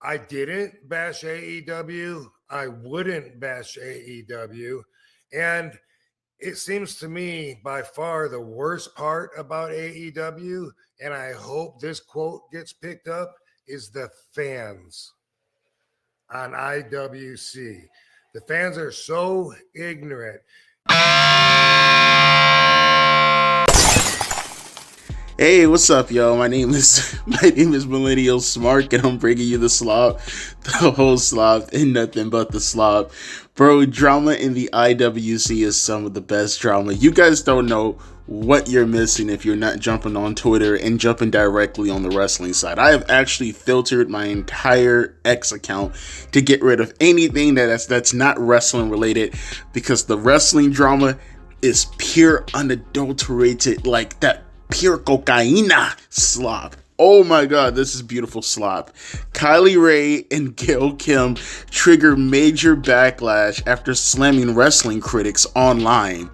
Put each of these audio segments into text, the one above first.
I didn't bash AEW. I wouldn't bash AEW. And it seems to me by far the worst part about AEW, and I hope this quote gets picked up, is the fans on IWC. The fans are so ignorant. Hey, what's up, yo? My name is Millennial Smart, and I'm bringing you the slop, the whole slop, and nothing but the slop. Bro, drama in the IWC is some of the best drama. You guys don't know what you're missing if you're not jumping on Twitter and jumping directly on the wrestling side. I have actually filtered my entire X account to get rid of anything that's not wrestling related, because the wrestling drama is pure, unadulterated, like that pure cocaina slop. Oh my god, this is beautiful slop. Kylie Rae and Gail Kim trigger major backlash after slamming wrestling critics online.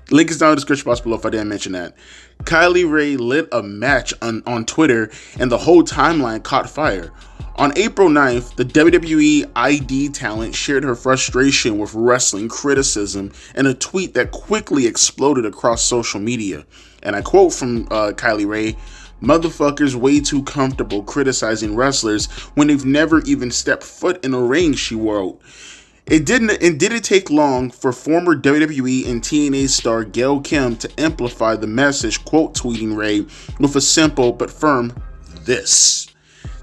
Link is down in the description box below if I didn't mention that. Kylie Rae lit a match on Twitter and the whole timeline caught fire. On April 9th, the WWE ID talent shared her frustration with wrestling criticism in a tweet that quickly exploded across social media. And I quote from Kylie Rae, "Motherfuckers way too comfortable criticizing wrestlers when they've never even stepped foot in a ring," she wrote. It didn't take long for former WWE and TNA star Gail Kim to amplify the message, quote tweeting Rae with a simple but firm "this"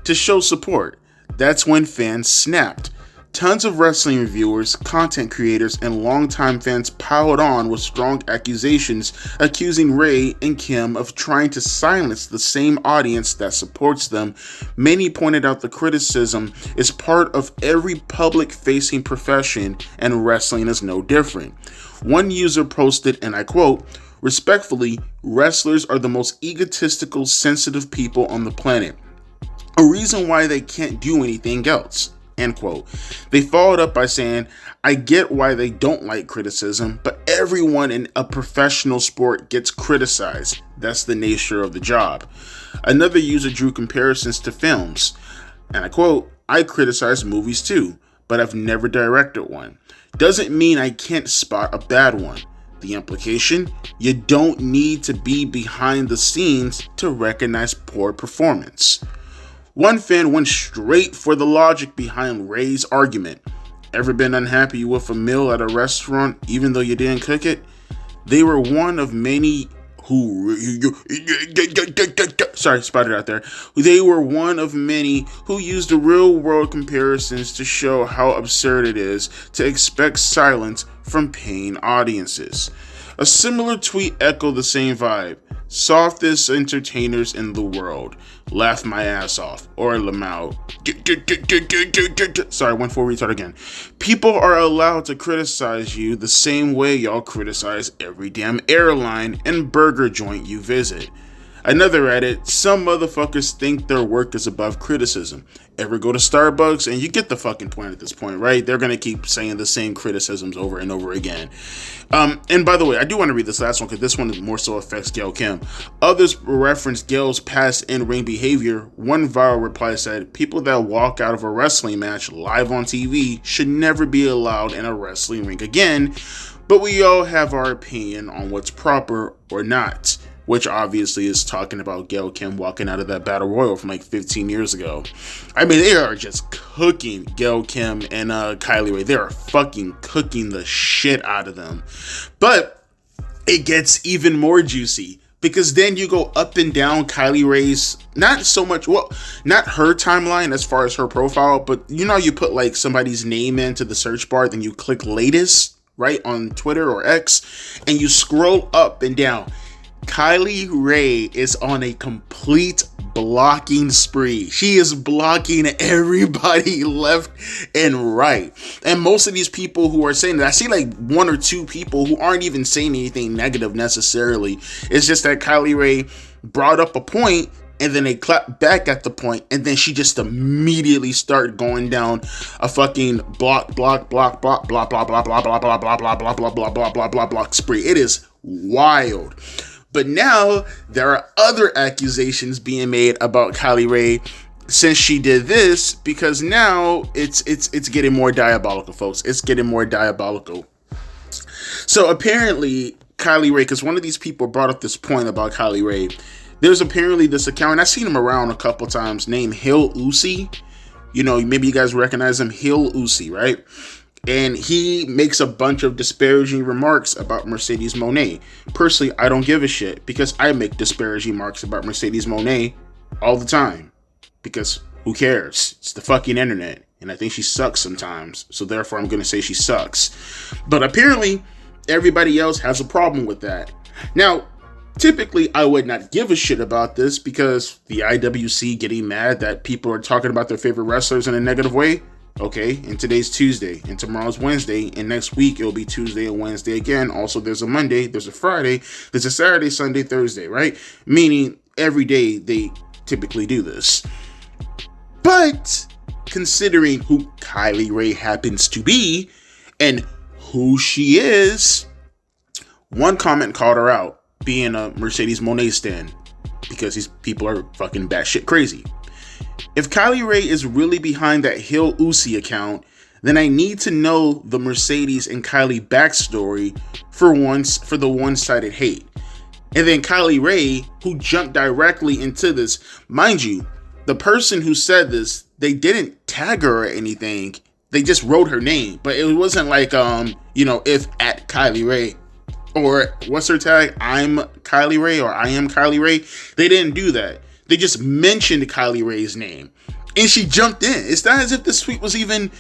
to show support. That's when fans snapped. Tons of wrestling reviewers, content creators, and longtime fans piled on with strong accusations, accusing Rae and Kim of trying to silence the same audience that supports them. Many pointed out the criticism is part of every public-facing profession, and wrestling is no different. One user posted, and I quote, "Respectfully, wrestlers are the most egotistical, sensitive people on the planet. A reason why they can't do anything else." End quote. They followed up by saying, "I get why they don't like criticism, but everyone in a professional sport gets criticized. That's the nature of the job." Another user drew comparisons to films, and I quote, "I criticize movies too, but I've never directed one. Doesn't mean I can't spot a bad one. The implication? You don't need to be behind the scenes to recognize poor performance." One fan went straight for the logic behind Rae's argument. Ever been unhappy with a meal at a restaurant even though you didn't cook it? They were one of many who spotted out there. They were one of many who used the real world comparisons to show how absurd it is to expect silence from paying audiences. A similar tweet echoed the same vibe. "Softest entertainers in the world. Laugh my ass off." Or Lamau. Sorry, went for retard again. "People are allowed to criticize you the same way y'all criticize every damn airline and burger joint you visit." Another added, "Some motherfuckers think their work is above criticism. Ever go to Starbucks?" And you get the fucking point at this point, right? They're going to keep saying the same criticisms over and over again. And by the way, I do want to read this last one because this one more so affects Gail Kim. Others referenced Gail's past in-ring behavior. One viral reply said, "People that walk out of a wrestling match live on TV should never be allowed in a wrestling ring again, but we all have our opinion on what's proper or not." Which obviously is talking about Gail Kim walking out of that battle royal from like 15 years ago. I mean, they are just cooking Gail Kim and Kylie Rae. They are fucking cooking the shit out of them. But it gets even more juicy, because then you go up and down Kylie Rae's, not so much, well, not her timeline as far as her profile, but you know, you put like somebody's name into the search bar, then you click latest, right, on Twitter or X, and you scroll up and down. Kylie Rae is on a complete blocking spree. She is blocking everybody left and right. And most of these people who are saying that, I see like one or two people who aren't even saying anything negative necessarily. It's just that Kylie Rae brought up a point, and then they clap back at the point, and then she just immediately started going down a fucking block spree. It is wild. But now there are other accusations being made about Kylie Rae since she did this, because now it's getting more diabolical, folks. It's getting more diabolical. So apparently Kylie Rae, because one of these people brought up this point about Kylie Rae. There's apparently this account, and I've seen him around a couple times, named Hill Uzi. You know, maybe you guys recognize him, Hill Uzi, right? And he makes a bunch of disparaging remarks about Mercedes Moné. Personally, I don't give a shit, because I make disparaging remarks about Mercedes Moné all the time. Because who cares? It's the fucking internet. And I think she sucks sometimes. So therefore, I'm going to say she sucks. But apparently, everybody else has a problem with that. Now, typically, I would not give a shit about this, because the IWC getting mad that people are talking about their favorite wrestlers in a negative way. Okay, and today's Tuesday, and tomorrow's Wednesday, and next week it'll be Tuesday and Wednesday again. Also, there's a Monday, there's a Friday, there's a Saturday, Sunday, Thursday, right? Meaning every day they typically do this. But considering who Kylie Rae happens to be and who she is, one comment called her out, being a Mercedes Moné stan, because these people are fucking batshit crazy. If Kylie Rae is really behind that Hill Uzi account, then I need to know the Mercedes and Kylie backstory for the one-sided hate. And then Kylie Rae, who jumped directly into this, mind you, the person who said this, they didn't tag her or anything. They just wrote her name, but it wasn't like, if at Kylie Rae, or what's her tag? I'm Kylie Rae, or I am Kylie Rae. They didn't do that. They just mentioned Kylie Rae's name, and she jumped in. It's not as if this tweet was even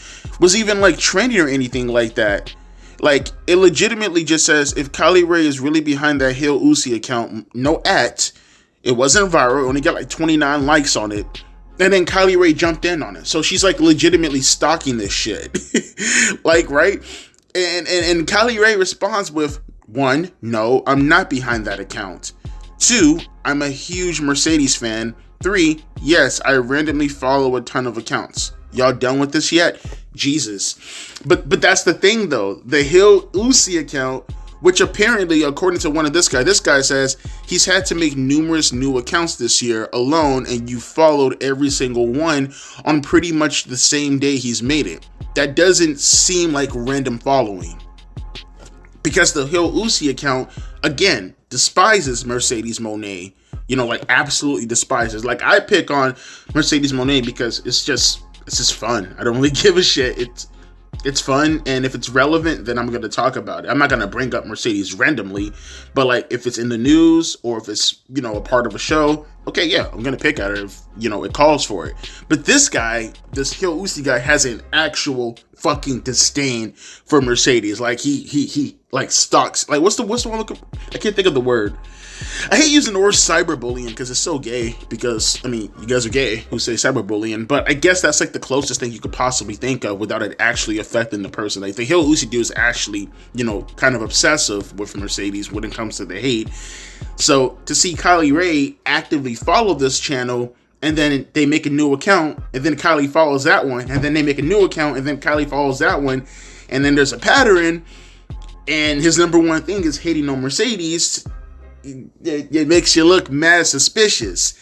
like trending or anything like that. Like, it legitimately just says, if Kylie Rae is really behind that Hill Uzi account, no at, it wasn't viral. It only got like 29 likes on it. And then Kylie Rae jumped in on it. So she's like legitimately stalking this shit. Like, right? And Kylie Rae responds with, 1, no, I'm not behind that account. 2, I'm a huge Mercedes fan. 3, yes, I randomly follow a ton of accounts. Y'all done with this yet? Jesus. But that's the thing though. The Hill Uzi account, which apparently, according to one of this guy says he's had to make numerous new accounts this year alone, and you followed every single one on pretty much the same day he's made it. That doesn't seem like random following. Because the Hill Uzi account, again, despises Mercedes Moné. Like absolutely despises. Like, I pick on Mercedes Moné because it's just fun. I don't really give a shit. It's fun, and if it's relevant, then I'm going to talk about it. I'm not going to bring up Mercedes randomly, but like if it's in the news or if it's, a part of a show, okay, yeah, I'm going to pick at it if, it calls for it. But this Hill Uzi guy has an actual fucking disdain for Mercedes. Like he like stalks, like what's the one, I can't think of the word. I hate using the word cyberbullying because it's so gay, because, you guys are gay who say cyberbullying, but I guess that's like the closest thing you could possibly think of without it actually affecting the person. Like, the Hill Uzi dude is actually, kind of obsessive with Mercedes when it comes to the hate. So to see Kylie Rae actively follow this channel, and then they make a new account, and then Kylie follows that one, and then they make a new account, and then Kylie follows that one, and then there's a pattern, and his number one thing is hating on Mercedes. It makes you look mad suspicious.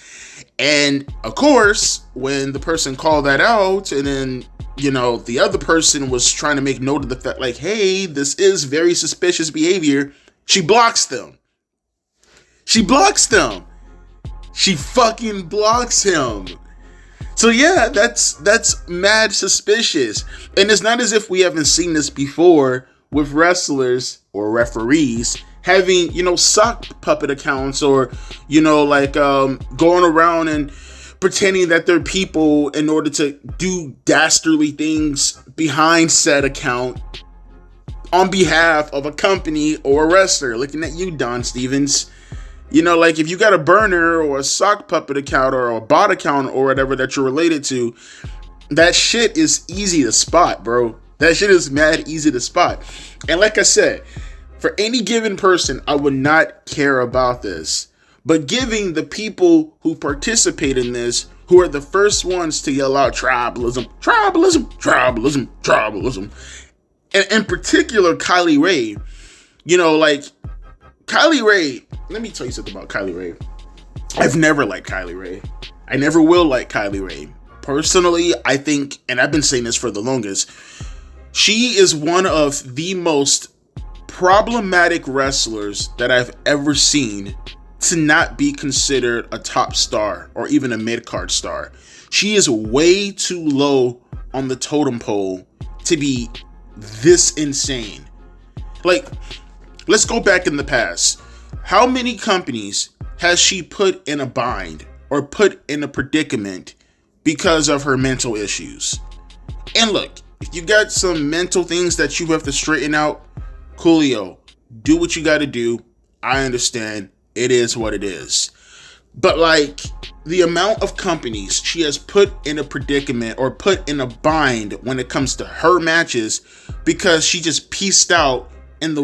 And of course, when the person called that out, and then the other person was trying to make note of the fact, like, hey, this is very suspicious behavior, she blocks them. She fucking blocks him. So yeah, that's mad suspicious. And it's not as if we haven't seen this before with wrestlers or referees having, sock puppet accounts, or, going around and pretending that they're people in order to do dastardly things behind said account on behalf of a company or a wrestler. Looking at you, Don Stevens. Like, if you got a burner or a sock puppet account or a bot account or whatever that you're related to, that shit is easy to spot, bro. That shit is mad easy to spot. And like I said, for any given person, I would not care about this. But giving the people who participate in this, who are the first ones to yell out tribalism, and in particular, Kylie Rae, Kylie Rae, let me tell you something about Kylie Rae. I've never liked Kylie Rae. I never will like Kylie Rae. Personally, I think, and I've been saying this for the longest, she is one of the most problematic wrestlers that I've ever seen to not be considered a top star or even a mid-card star. She is way too low on the totem pole to be this insane. Like, let's go back in the past. How many companies has she put in a bind or put in a predicament because of her mental issues? And look, if you got some mental things that you have to straighten out, coolio, do what you got to do. I understand. It is what it is. But like, the amount of companies she has put in a predicament or put in a bind when it comes to her matches because she just pieced out in the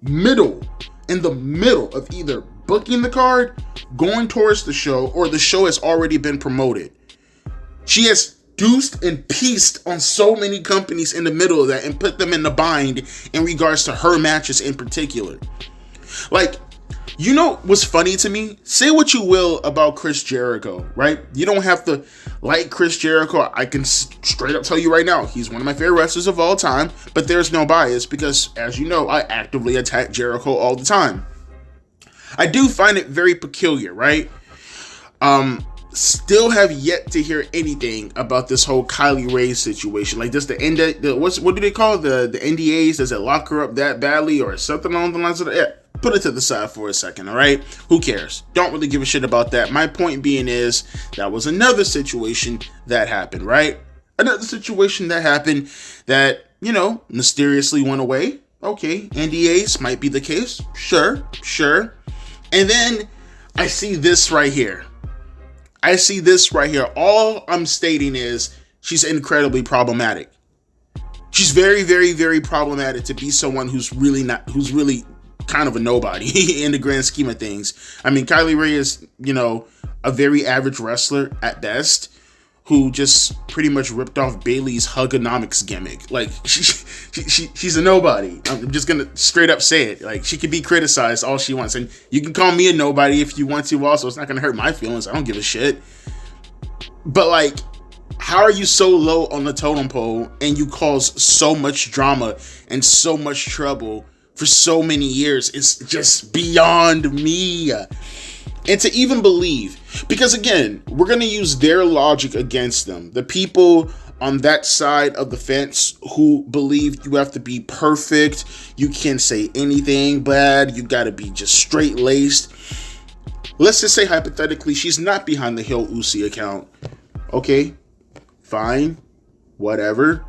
middle of either booking the card, going towards the show, or the show has already been promoted. She has deuced and pieced on so many companies in the middle of that and put them in the bind in regards to her matches in particular. Like, you know what's funny to me? Say what you will about Chris Jericho, right? You don't have to like Chris Jericho. I can straight up tell you right now, he's one of my favorite wrestlers of all time, but there's no bias because, as you know, I actively attack Jericho all the time. I do find it very peculiar, right? Still have yet to hear anything about this whole Kylie Rae situation. Like, just what do they call it? The NDAs? Does it lock her up that badly or something along the lines of that? Yeah. Put it to the side for a second, all right? Who cares? Don't really give a shit about that. My point being is that was another situation that happened, right? Another situation that happened that, you know, mysteriously went away. Okay, NDAs might be the case. Sure. And then I see this right here. All I'm stating is she's incredibly problematic. She's very, very, very problematic to be someone who's really kind of a nobody in the grand scheme of things. I mean, Kylie Rae is, you know, a very average wrestler at best who just pretty much ripped off Bayley's Hugonomics gimmick. Like, she's a nobody. I'm just gonna straight up say it. Like, she can be criticized all she wants, and you can call me a nobody if you want to also. It's not gonna hurt my feelings. I don't give a shit. But like, how are you so low on the totem pole and you cause so much drama and so much trouble for so many years? It's just beyond me. And to even believe, because again, we're going to use their logic against them. The people on that side of the fence who believe you have to be perfect, you can't say anything bad, you got to be just straight-laced. Let's just say hypothetically, she's not behind the Hill Uzi account. Okay, fine, whatever.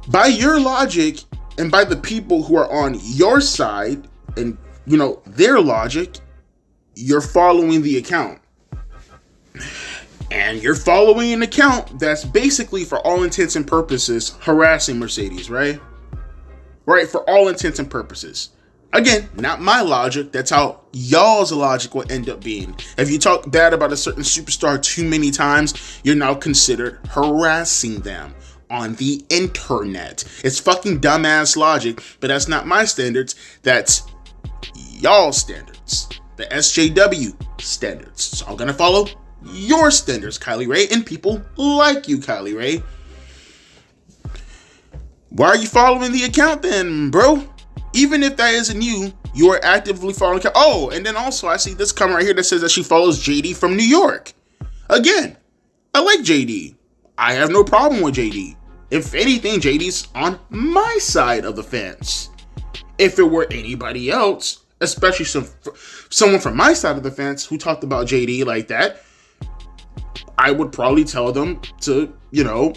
By your logic, and by the people who are on your side, and, you know, their logic, you're following the account. And you're following an account that's basically, for all intents and purposes, harassing Mercedes, right? Right, for all intents and purposes. Again, not my logic. That's how y'all's logic will end up being. If you talk bad about a certain superstar too many times, you're now considered harassing them on the internet. It's fucking dumbass logic, but that's not my standards. That's y'all's standards. The SJW standards. So I'm gonna follow your standards, Kylie Rae, and people like you, Kylie Rae. Why are you following the account then, bro? Even if that isn't you, you are actively following. Oh, and then also I see this comment right here that says that she follows JD from New York. Again, I like JD. I have no problem with JD. If anything, JD's on my side of the fence. If it were anybody else, especially someone from my side of the fence who talked about JD like that, I would probably tell them to, you know,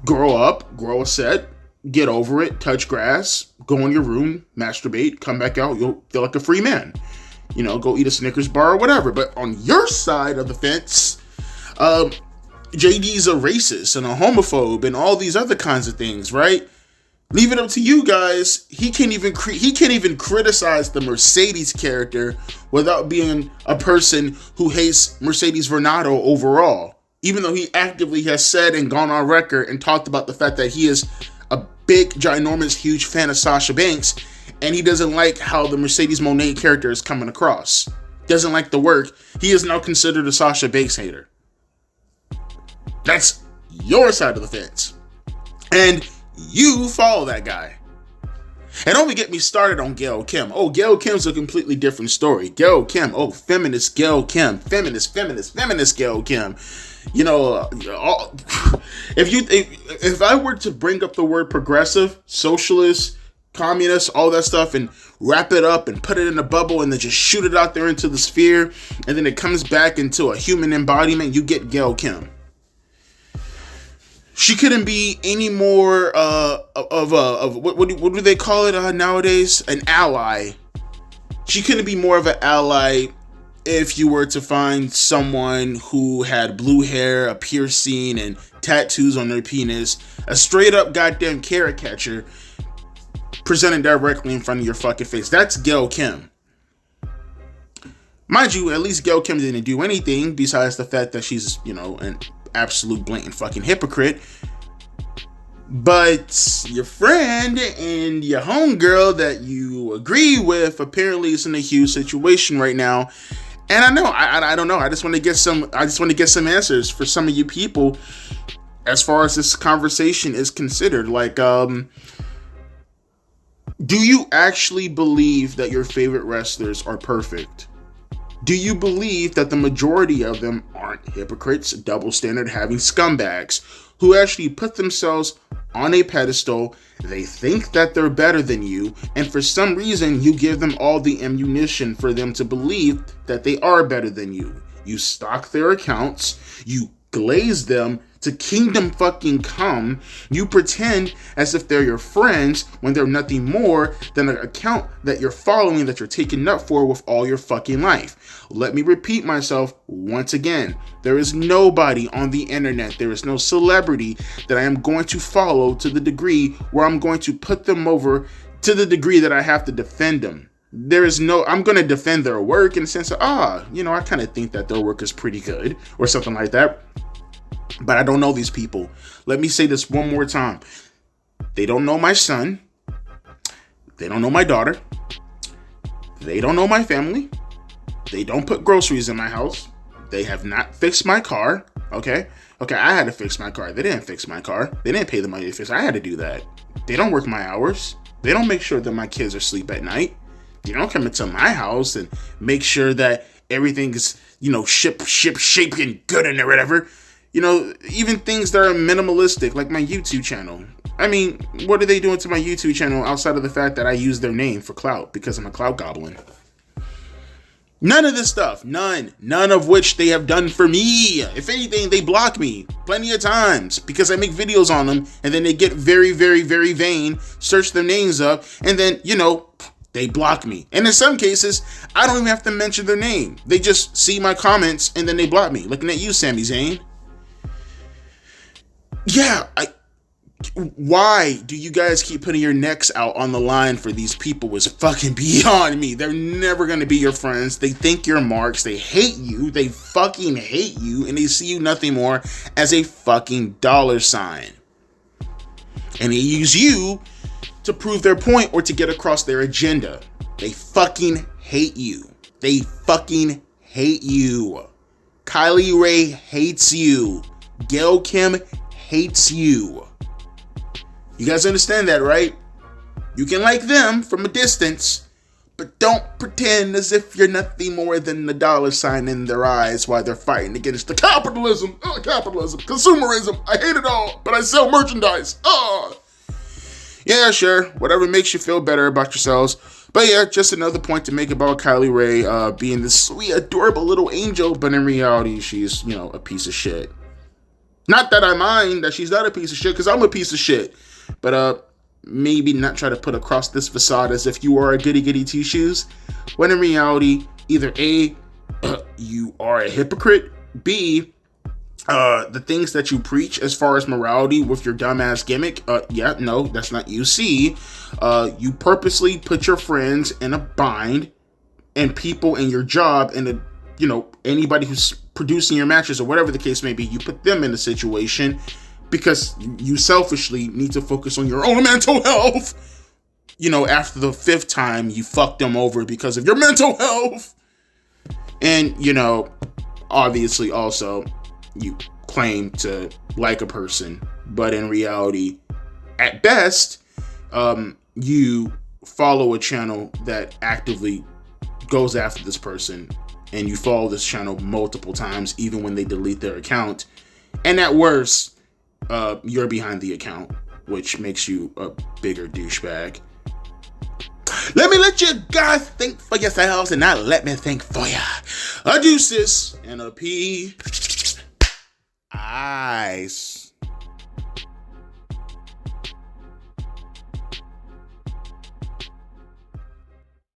grow up, grow a set, get over it, touch grass, go in your room, masturbate, come back out, you'll feel like a free man. You know, go eat a Snickers bar or whatever. But on your side of the fence, JD's a racist and a homophobe and all these other kinds of things, right? Leave it up to you guys. He can't even criticize the Mercedes character without being a person who hates Mercedes Varnado overall. Even though he actively has said and gone on record and talked about the fact that he is a big, ginormous, huge fan of Sasha Banks, and he doesn't like how the Mercedes Moné character is coming across. doesn't like the work, he is now considered a Sasha Banks hater. That's your side of the fence. And you follow that guy. And don't even get me started on Gail Kim. Oh, Gail Kim's a completely different story. Gail Kim, oh, feminist Gail Kim. Feminist Gail Kim. You know, if I were to bring up the word progressive, socialist, communist, all that stuff, and wrap it up and put it in a bubble and then just shoot it out there into the sphere, and then it comes back into a human embodiment, you get Gail Kim. She couldn't be any more of what do they call it nowadays? An ally. She couldn't be more of an ally if you were to find someone who had blue hair, a piercing, and tattoos on their penis, a straight up goddamn carrot catcher presented directly in front of your fucking face. That's Gail Kim. Mind you, at least Gail Kim didn't do anything besides the fact that she's, you know, an absolute blatant fucking hypocrite. But your friend and your homegirl that you agree with apparently is in a huge situation right now. And I don't know. I just want to get some answers for some of you people as far as this conversation is considered. Like, do you actually believe that your favorite wrestlers are perfect? Do you believe that the majority of them aren't hypocrites, double standard having scumbags who actually put themselves on a pedestal? They think that they're better than you, and for some reason you give them all the ammunition for them to believe that they are better than you. You stock their accounts, you glaze them to kingdom fucking come. You pretend as if they're your friends when they're nothing more than an account that you're following, that you're taking up for with all your fucking life. Let me repeat myself once again. There is nobody on the internet, there is no celebrity that I am going to follow to the degree where I'm going to put them over to the degree that I have to defend them. I'm going to defend their work in the sense of, I kind of think that their work is pretty good or something like that. But I don't know these people. Let me say this one more time. They don't know my son. They don't know my daughter. They don't know my family. They don't put groceries in my house. They have not fixed my car. Okay, I had to fix my car. They didn't fix my car. They didn't pay the money to fix it. I had to do that. They don't work my hours. They don't make sure that my kids are asleep at night. They don't come into my house and make sure that everything is, ship shape and good and whatever. Even things that are minimalistic, like my YouTube channel. I mean, what are they doing to my YouTube channel outside of the fact that I use their name for clout because I'm a clout goblin? None of this stuff. None of which they have done for me. If anything, they block me plenty of times because I make videos on them, and then they get very, very, very vain, search their names up, and then, they block me. And in some cases, I don't even have to mention their name. They just see my comments, and then they block me. Looking at you, Sami Zayn. Yeah, why do you guys keep putting your necks out on the line for these people is fucking beyond me. They're never going to be your friends. They think you're marks. They hate you. They fucking hate you. And they see you nothing more as a fucking dollar sign. And they use you to prove their point or to get across their agenda. They fucking hate you. They fucking hate you. Kylie Rae hates you. Gail Kim hates you. You guys understand that, right? You can like them from a distance, but don't pretend as if you're nothing more than the dollar sign in their eyes while they're fighting against the capitalism, consumerism. I hate it all, but I sell merchandise. Yeah, sure. Whatever makes you feel better about yourselves. But yeah, just another point to make about Kylie Rae being this sweet, adorable little angel, but in reality, she's, a piece of shit. Not that I mind that she's not a piece of shit, because I'm a piece of shit. But maybe not try to put across this facade as if you are a goody goody two shoes, when in reality, either A, you are a hypocrite, B, the things that you preach as far as morality with your dumbass gimmick, no, that's not you. C, you purposely put your friends in a bind, and people in your job, and anybody who's producing your matches or whatever the case may be, you put them in a situation because you selfishly need to focus on your own mental health. After the fifth time you fucked them over because of your mental health. And, you know, obviously also you claim to like a person, but in reality, at best, you follow a channel that actively goes after this person, and you follow this channel multiple times, even when they delete their account. And at worst, you're behind the account, which makes you a bigger douchebag. Let me let you guys think for yourselves and not let me think for ya. A deuces and a P. Ice.